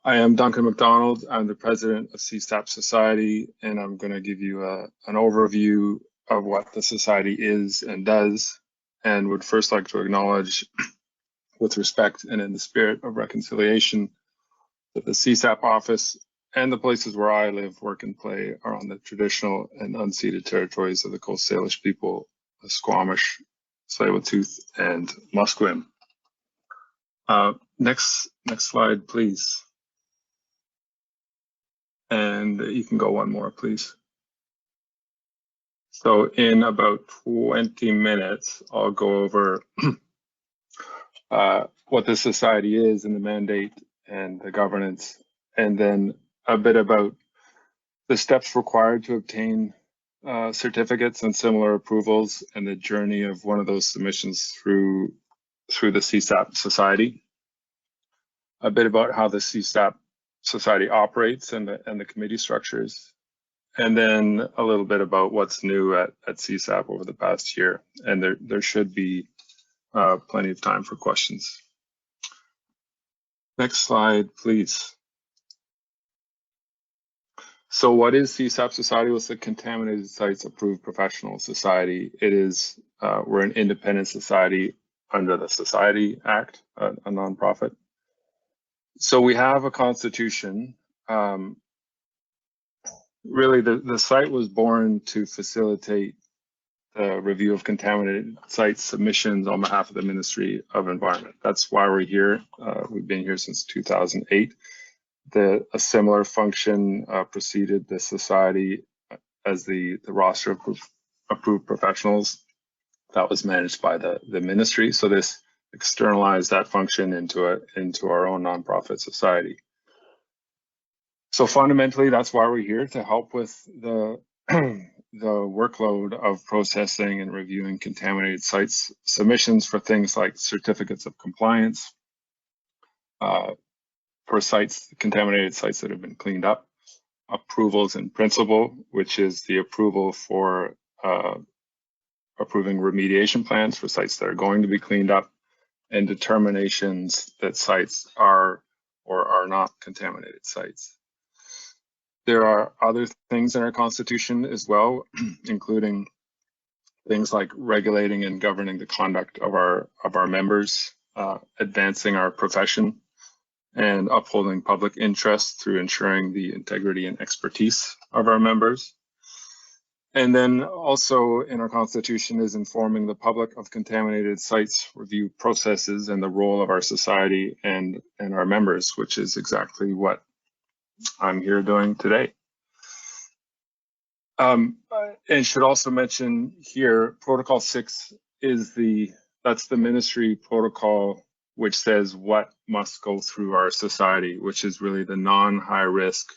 I am Duncan McDonald. I'm the president of CSAP Society, and I'm going to give you an overview of what the society is and does, and would first like to acknowledge, with respect and in the spirit of reconciliation, that the CSAP office and the places where I live, work, and play are on the traditional and unceded territories of the Coast Salish people, the Squamish, Tsleil-Waututh, and Musqueam. Next slide, please. And you can go one more, please. So in about 20 minutes, I'll go over what the society is and the mandate and the governance, and then a bit about the steps required to obtain certificates and similar approvals and the journey of one of those submissions through the CSAP Society. A bit about how the CSAP Society operates and the committee structures, and then a little bit about what's new at CSAP over the past year. And there should be plenty of time for questions. Next slide, please. So what is CSAP Society? Well, it's the Contaminated Sites Approved Professional Society. It is, we're an independent society under the Society Act, a nonprofit. So we have a constitution. Really, the site was born to facilitate the review of contaminated site submissions on behalf of the Ministry of Environment. That's why we're here. We've been here since 2008. A similar function preceded the society as the roster of approved professionals that was managed by the ministry. So this externalized that function into our own nonprofit society. So fundamentally, that's why we're here, to help with the workload of processing and reviewing contaminated sites submissions for things like certificates of compliance, for contaminated sites that have been cleaned up, approvals in principle, which is the approval for approving remediation plans for sites that are going to be cleaned up, and determinations that sites are or are not contaminated sites. There are other things in our constitution as well, including things like regulating and governing the conduct of our members, advancing our profession, and upholding public interest through ensuring the integrity and expertise of our members. And then also in our constitution is informing the public of contaminated sites review processes and the role of our society and our members, which is exactly what I'm here doing today. And should also mention here, Protocol 6 is that's the ministry protocol which says what must go through our society, which is really the non-high risk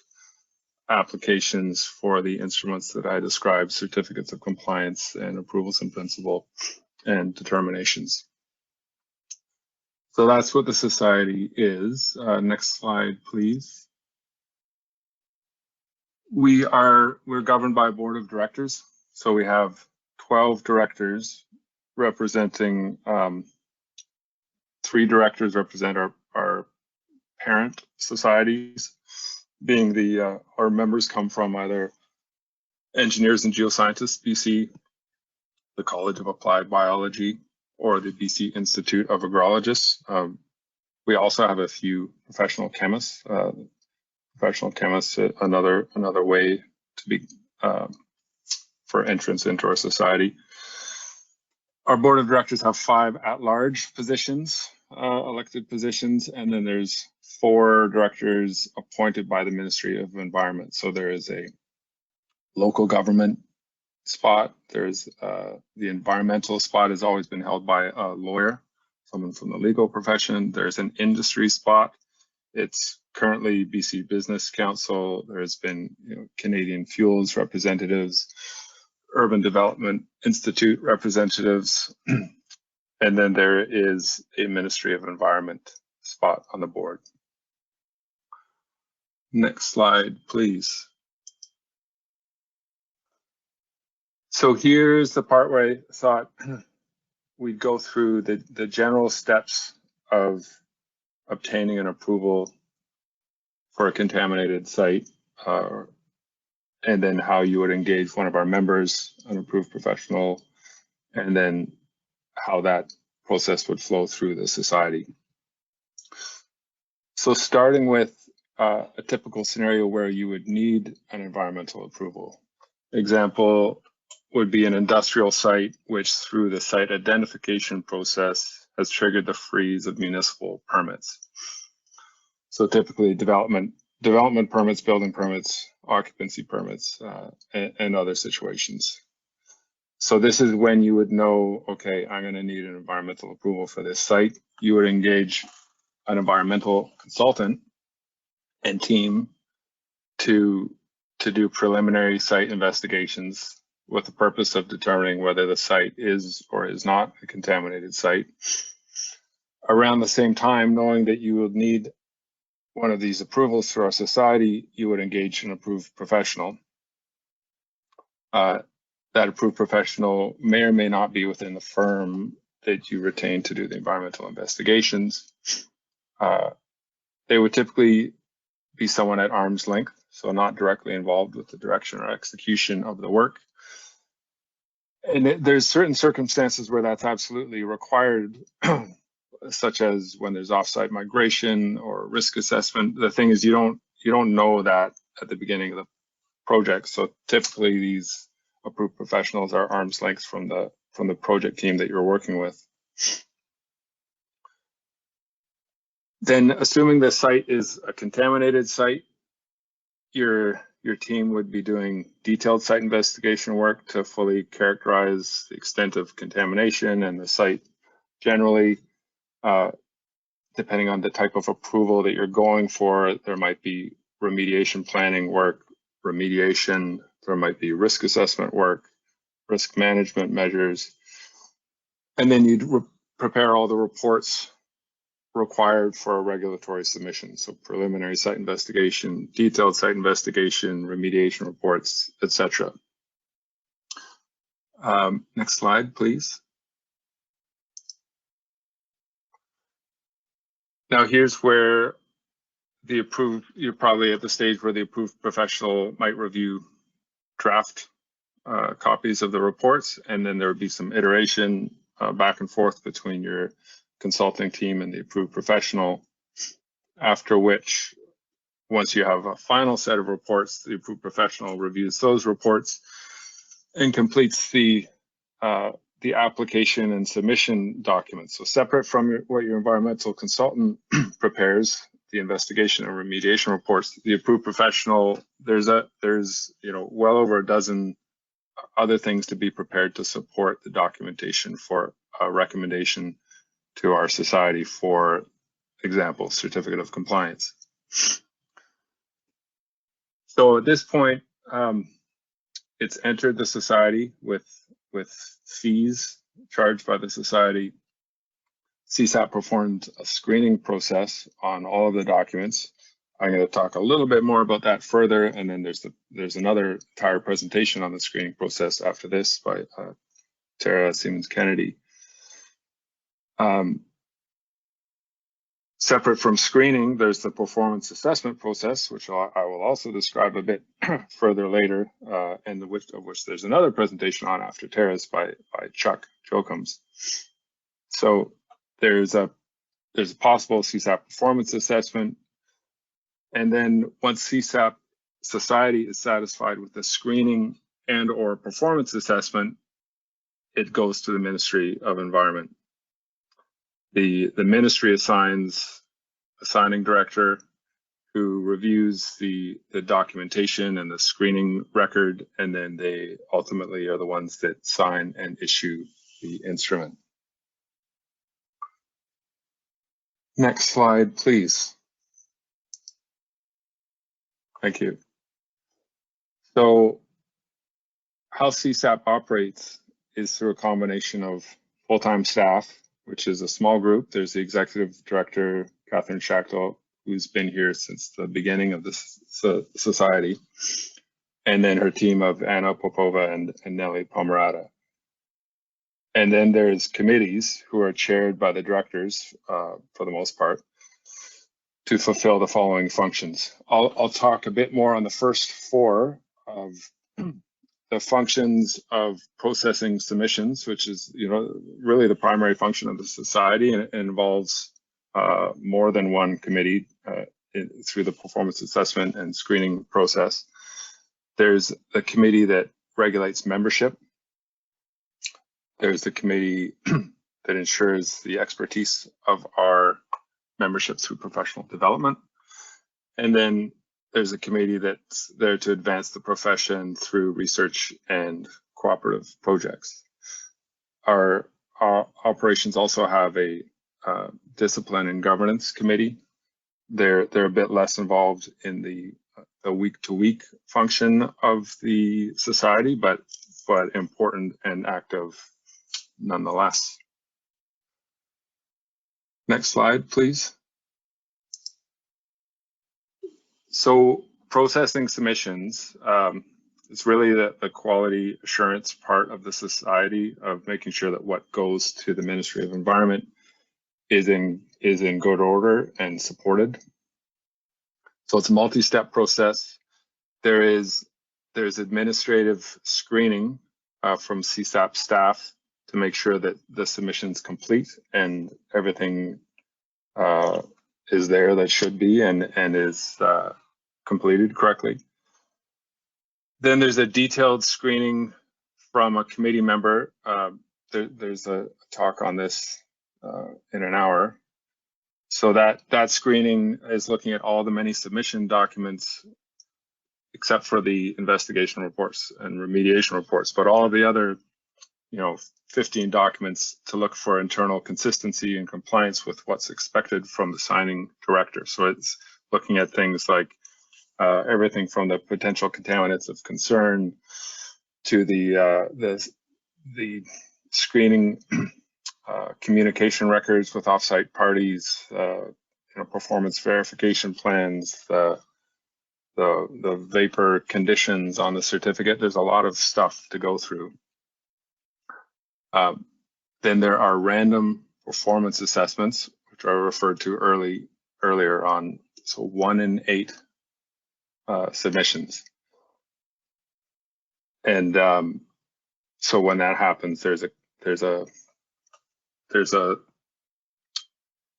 applications for the instruments that I described, certificates of compliance and approvals in principle and determinations. So that's what the society is. Next slide, please. We're governed by a board of directors. So we have 12 directors representing, 3 directors represent our parent societies, being our members come from either Engineers and Geoscientists BC, the College of Applied Biology, or the BC Institute of Agrologists. We also have a few professional chemists. Another way to be for entrance into our society. Our board of directors have 5 at-large positions, elected positions, and then there's 4 directors appointed by the Ministry of Environment. So there is a local government spot. There's the environmental spot has always been held by a lawyer, someone from the legal profession. There's an industry spot. It's currently BC Business Council. There's been Canadian Fuels representatives, Urban Development Institute representatives, and then there is a Ministry of Environment spot on the board. Next slide, please. So here's the part where I thought we'd go through the general steps of obtaining an approval for a contaminated site, and then how you would engage one of our members, an approved professional, and then how that process would flow through the society. So starting with a typical scenario where you would need an environmental approval. Example would be an industrial site, which through the site identification process has triggered the freeze of municipal permits. So typically development permits, building permits, occupancy permits, and other situations. So this is when you would know, okay, I'm going to need an environmental approval for this site. You would engage an environmental consultant and team to do preliminary site investigations with the purpose of determining whether the site is or is not a contaminated site. Around the same time, knowing that you would need one of these approvals through our society, you would engage an approved professional. That approved professional may or may not be within the firm that you retain to do the environmental investigations. They would typically be someone at arm's length, so not directly involved with the direction or execution of the work. And there's certain circumstances where that's absolutely required, such as when there's offsite migration or risk assessment. The thing is, you don't know that at the beginning of the project. So typically these approved professionals are arm's length from the project team that you're working with. Then assuming the site is a contaminated site, your team would be doing detailed site investigation work to fully characterize the extent of contamination and the site generally. Depending on the type of approval that you're going for, there might be remediation planning work, remediation, there might be risk assessment work, risk management measures, and then you'd prepare all the reports required for a regulatory submission. So preliminary site investigation, detailed site investigation, remediation reports, etc. Next slide, please. Now here's where you're probably at the stage where the approved professional might review draft copies of the reports, and then there would be some iteration back and forth between your consulting team and the approved professional, after which, once you have a final set of reports, the approved professional reviews those reports and completes the application and submission documents. So separate from what your environmental consultant prepares, the investigation and remediation reports, the approved professional, there's well over a dozen other things to be prepared to support the documentation for a recommendation to our society, for example, certificate of compliance. So at this point, it's entered the society with fees charged by the society. CSAP performed a screening process on all of the documents. I'm going to talk a little bit more about that further, and then there's another entire presentation on the screening process after this by Tara Siemens-Kennedy. Separate from screening, there's the performance assessment process, which I will also describe a bit further later, and of which there's another presentation on after Tara's by Chuck Jokums. So there's a possible CSAP performance assessment, and then once CSAP Society is satisfied with the screening and or performance assessment, it goes to the Ministry of Environment. The ministry assigns a signing director who reviews the documentation and the screening record, and then they ultimately are the ones that sign and issue the instrument. Next slide, please. Thank you. So how CSAP operates is through a combination of full-time staff, which is a small group. There's the executive director, Catherine Schachtel, who's been here since the beginning of this society, and then her team of Anna Popova and Nelly Pomerata. And then there's committees who are chaired by the directors, for the most part, to fulfill the following functions. I'll talk a bit more on the first four of the functions of processing submissions, which is really the primary function of the society, and it involves more than one committee through the performance assessment and screening process. There's the committee that regulates membership. There's the committee that ensures the expertise of our membership through professional development. And then there's a committee that's there to advance the profession through research and cooperative projects. Our operations also have a discipline and governance committee. They're a bit less involved in the week-to-week function of the society, but important and active nonetheless. Next slide, please. So processing submissions, it's really the quality assurance part of the society, of making sure that what goes to the Ministry of Environment is in good order and supported. So it's a multi-step process. There's administrative screening from CSAP staff to make sure that the submission's complete and everything is there that should be and is completed correctly. Then there's a detailed screening from a committee member. There's a talk on this in an hour. So that screening is looking at all the many submission documents, except for the investigation reports and remediation reports, but all of the other 15 documents to look for internal consistency and compliance with what's expected from the signing director. So it's looking at things like everything from the potential contaminants of concern to the screening communication records with offsite parties, performance verification plans, the vapor conditions on the certificate. There's a lot of stuff to go through. Then there are random performance assessments, which I referred to earlier on. So 1 in 8 submissions. And so when that happens, there's a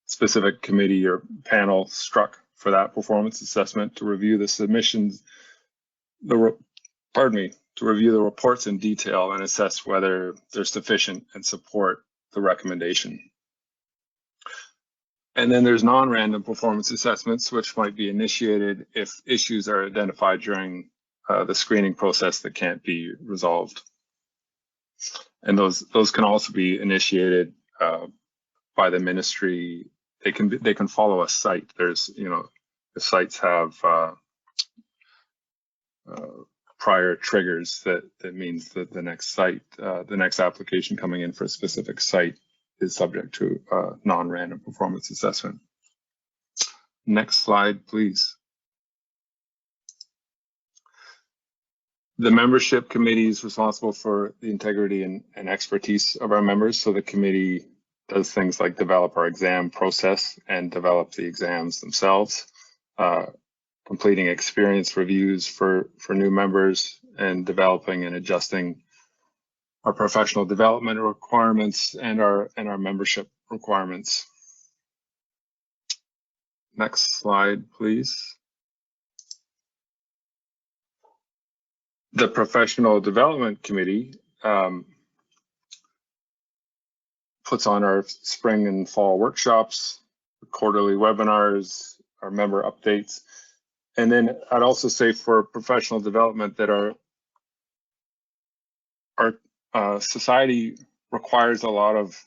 specific committee or panel struck for that performance assessment to review the submissions, to review the reports in detail and assess whether they're sufficient and support the recommendation. And then there's non-random performance assessments, which might be initiated if issues are identified during the screening process that can't be resolved. And those can also be initiated by the ministry. They can follow a site. There's the sites have prior triggers that means that the next application coming in for a specific site is subject to non-random performance assessment. Next slide, please. The membership committee is responsible for the integrity and expertise of our members. So the committee does things like develop our exam process and develop the exams themselves, completing experience reviews for new members, and developing and adjusting our professional development requirements and our membership requirements. Next slide, please. The Professional Development Committee puts on our spring and fall workshops, quarterly webinars, our member updates. And then I'd also say for professional development that our society requires a lot of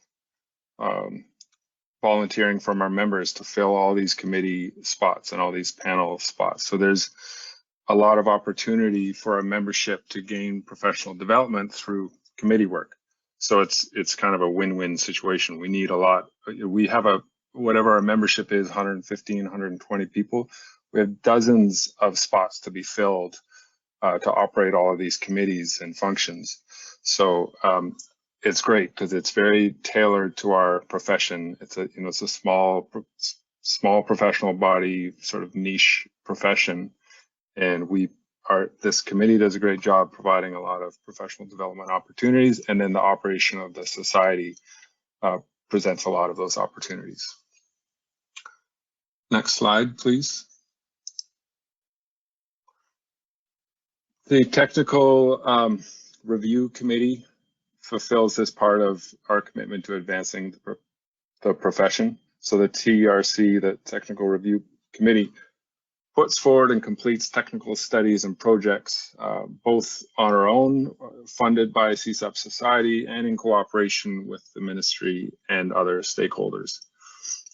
volunteering from our members to fill all these committee spots and all these panel spots. So there's a lot of opportunity for our membership to gain professional development through committee work. So it's kind of a win-win situation. We need a lot. We have whatever our membership is, 115, 120 people. We have dozens of spots to be filled to operate all of these committees and functions. So it's great because it's very tailored to our profession. It's a small small professional body, sort of niche profession, and this committee does a great job providing a lot of professional development opportunities, and then the operation of the society presents a lot of those opportunities. Next slide, please. The technical review committee fulfills this part of our commitment to advancing the profession. So the TRC, the Technical Review Committee, puts forward and completes technical studies and projects, both on our own, funded by CSAP Society, and in cooperation with the ministry and other stakeholders.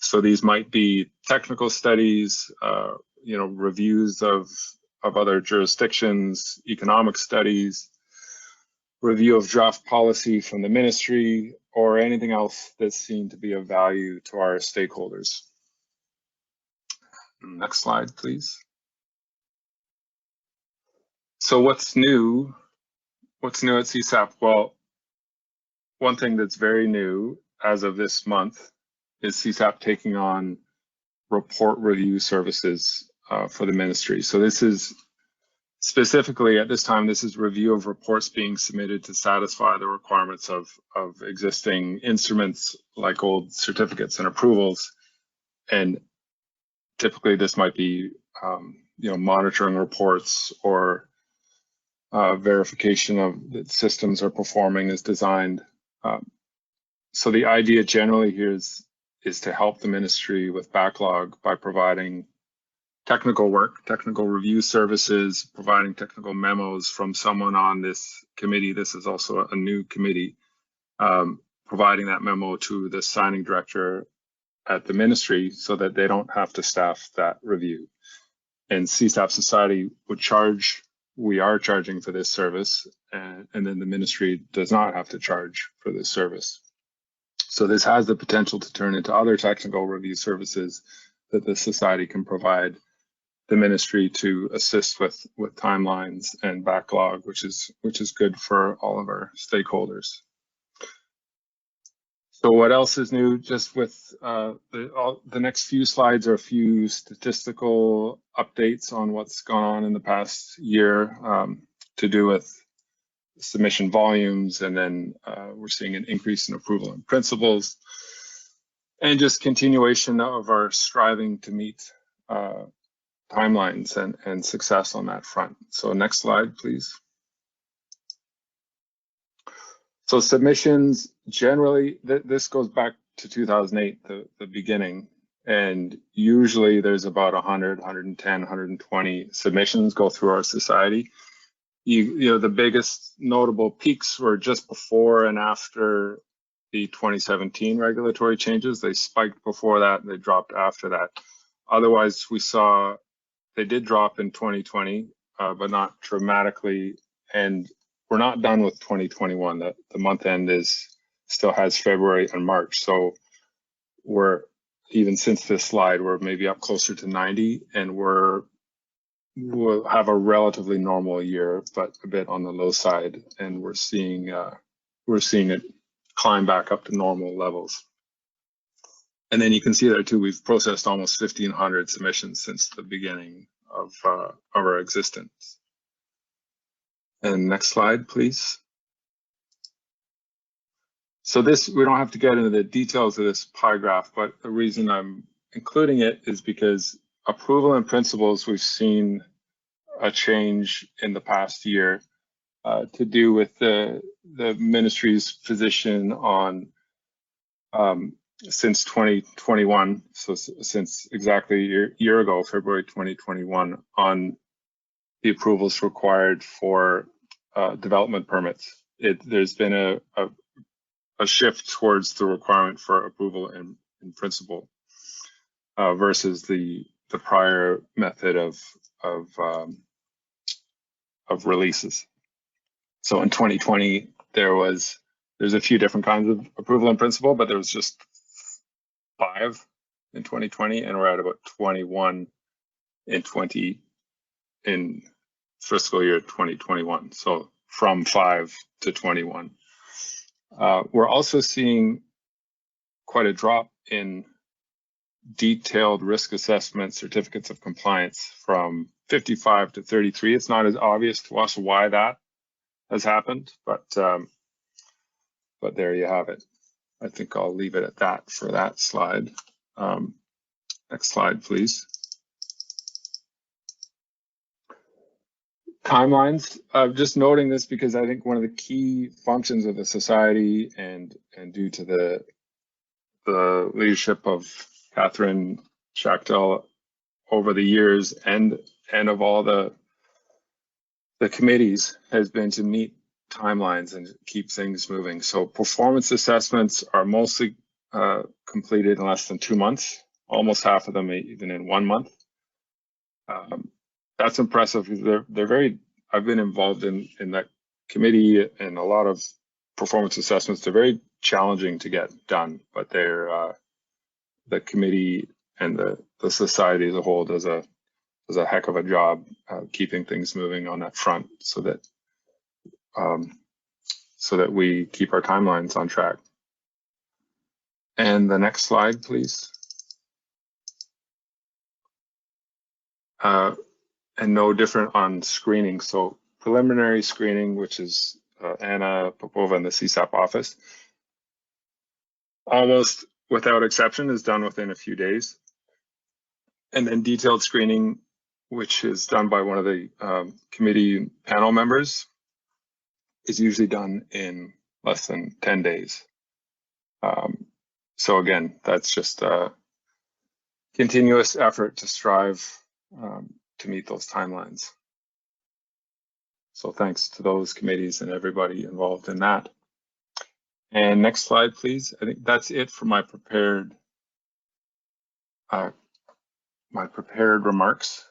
So these might be technical studies, reviews of other jurisdictions, economic studies, review of draft policy from the ministry, or anything else that's seen to be of value to our stakeholders. Next slide, please. So what's new? What's new at CSAP? Well, one thing that's very new as of this month is CSAP taking on report review services for the ministry. So this is specifically at this time, this is review of reports being submitted to satisfy the requirements of existing instruments like old certificates and approvals. And typically this might be monitoring reports or verification of that systems are performing as designed. So the idea generally here is to help the ministry with backlog by providing technical work, technical review services, providing technical memos from someone on this committee. This is also a new committee, providing that memo to the signing director at the ministry so that they don't have to staff that review. And CSAP Society would charge, we are charging for this service, and then the ministry does not have to charge for this service. So this has the potential to turn into other technical review services that the society can provide the ministry to assist with timelines and backlog, which is good for all of our stakeholders. So what else is new? Just with the next few slides are a few statistical updates on what's gone on in the past year to do with submission volumes, and then we're seeing an increase in approval in principles, and just continuation of our striving to meet timelines and success on that front. So next slide, please. So submissions, generally, this goes back to 2008, the beginning, and usually there's about 100, 110, 120 submissions go through our society. The biggest notable peaks were just before and after the 2017 regulatory changes. They spiked before that and they dropped after that. Otherwise, we saw they did drop in 2020, but not dramatically. And we're not done with 2021. The month end still has February and March. So we're, even since this slide, we're maybe up closer to 90, and we'll have a relatively normal year, but a bit on the low side. And we're seeing it climb back up to normal levels. And then you can see there too, we've processed almost 1,500 submissions since the beginning of our existence. And next slide, please. So this, we don't have to get into the details of this pie graph, but the reason I'm including it is because approval and principles, we've seen a change in the past year to do with the ministry's position on since 2021, so since exactly a year ago, February 2021, on the approvals required for development permits. There's been a shift towards the requirement for approval in principle versus the prior method of releases. So in 2020, there's a few different kinds of approval in principle, but there was just 5 in 2020, and we're at about 21 in fiscal year 2021. So from 5 to 21. We're also seeing quite a drop in detailed risk assessment certificates of compliance from 55 to 33. It's not as obvious to us why that has happened, but there you have it. I think I'll leave it at that for that slide. Next slide, please. Timelines. Just noting this because I think one of the key functions of the society, and due to the leadership of Catherine Schachtel over the years, and of all the committees, has been to meet timelines and keep things moving. So performance assessments are mostly completed in less than 2 months, almost half of them even in 1 month. That's impressive because they're very, I've been involved in that committee, and a lot of performance assessments, they're very challenging to get done, but they're the committee and the society as a whole does a heck of a job keeping things moving on that front, so that we keep our timelines on track. And the next slide, please. And no different on screening. So preliminary screening, which is Anna Popova in the CSAP office, almost without exception is done within a few days. And then detailed screening, which is done by one of the committee panel members, is usually done in less than 10 days. So again, that's just a continuous effort to strive to meet those timelines. So thanks to those committees and everybody involved in that. And next slide, please. I think that's it for my prepared remarks.